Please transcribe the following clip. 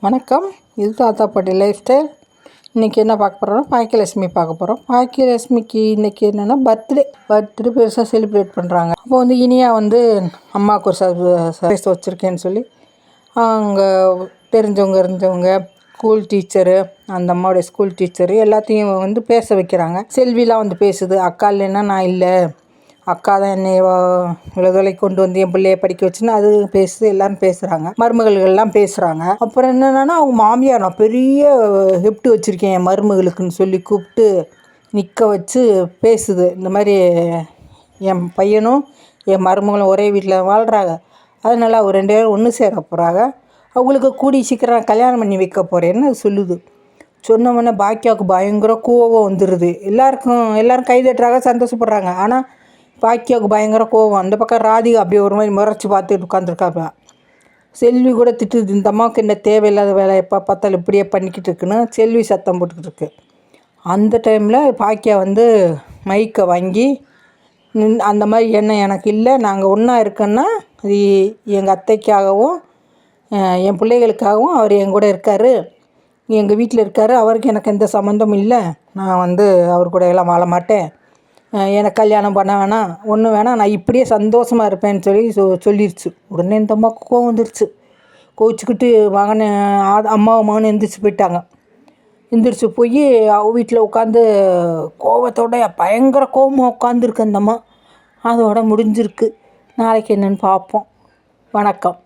வணக்கம். இது தாத்தா பாட்டி லைஃப் ஸ்டைல். இன்றைக்கி என்ன பார்க்க போகிறோம்னா பாக்கியலட்சுமி பார்க்க போகிறோம். பாக்கியலட்சுமிக்கு இன்றைக்கி என்னென்னா பர்த்டே பெருசாக செலிப்ரேட் பண்ணுறாங்க. அப்போ இனியா அம்மாவுக்கு ஒரு சர்ப்ரைஸ் வச்சுருக்கேன்னு சொல்லி அவங்க தெரிஞ்சவங்க ஸ்கூல் டீச்சரு, அந்த அம்மாவுடைய ஸ்கூல் டீச்சரு எல்லாத்தையும் பேச வைக்கிறாங்க. செல்விலாம் பேசுது. அக்கா இல்லைன்னா நான் இல்லை, அக்கா தான் என்னை இவ்வளோ தொலைக்கு கொண்டு வந்து என் பிள்ளைய படிக்க வச்சுன்னு அது பேசுது. எல்லோரும் பேசுகிறாங்க, மருமகள்கள்லாம் பேசுகிறாங்க. அப்புறம் என்னென்னா அவங்க மாமியார் நான் பெரிய ஹிஃப்ட் வச்சுருக்கேன் என் மருமகளுக்குன்னு சொல்லி கூப்பிட்டு நிற்க வச்சு பேசுது. இந்த மாதிரி என் பையனும் என் மருமகளும் ஒரே வீட்டில் வாழ்கிறாங்க, அதனால் அவங்க 2 பேரும் ஒன்று சேர போகிறாங்க, அவங்களுக்கு கூடி சீக்கிரம் கல்யாணம் பண்ணி வைக்க போகிறேன்னு சொல்லுது. சொன்னவொடனே பாக்கியாவுக்கு பயங்கர கோவம் வந்துடுது. எல்லோரும் கை தட்டுறாங்க, சந்தோஷப்படுறாங்க. ஆனால் பாக்கியாவுக்கு பயங்கர கோவம். அந்த பக்கம் ராதிகா அப்படியே ஒரு மாதிரி முறைச்சி பார்த்துட்டு உட்காந்துருக்காப்ப. செல்வி கூட திட்டுது, இந்த அம்மாவுக்கு என்ன தேவையில்லாத வேலை, எப்போ பார்த்தாலும் இப்படியே பண்ணிக்கிட்டு இருக்குன்னு செல்வி சத்தம் போட்டுக்கிட்டு இருக்கு. அந்த டைமில் பாக்கியா மைக்கை வாங்கி அந்த மாதிரி எனக்கு இல்லை, நாங்கள் ஒன்றா இருக்கோன்னா அது எங்கள் அத்தைக்காகவும் என் பிள்ளைகளுக்காகவும் அவர் என் கூட இருக்கார், எங்கள் வீட்டில் இருக்கார், அவருக்கு எனக்கு எந்த சம்மந்தமும் இல்லை, நான் அவர் கூட எல்லாம் வாழ மாட்டேன், எனக்கு கல்யாணம் பண்ண வேணாம், ஒன்றும் வேணாம், நான் இப்படியே சந்தோஷமாக இருப்பேன்னு சொல்லி சொல்லிடுச்சு. உடனே இந்த அம்மாவுக்கு கோவம் வந்துருச்சு. கோவிச்சுக்கிட்டு அம்மாவும் மகனும் எந்திரிச்சு போயிட்டாங்க. எந்திரிச்சு போய் வீட்டில் உட்காந்து கோவத்தோட பயங்கர கோவமாக உட்காந்துருக்கு அந்த அம்மா. அதோட முடிஞ்சிருக்கு. நாளைக்கு என்னென்னு பார்ப்போம். வணக்கம்.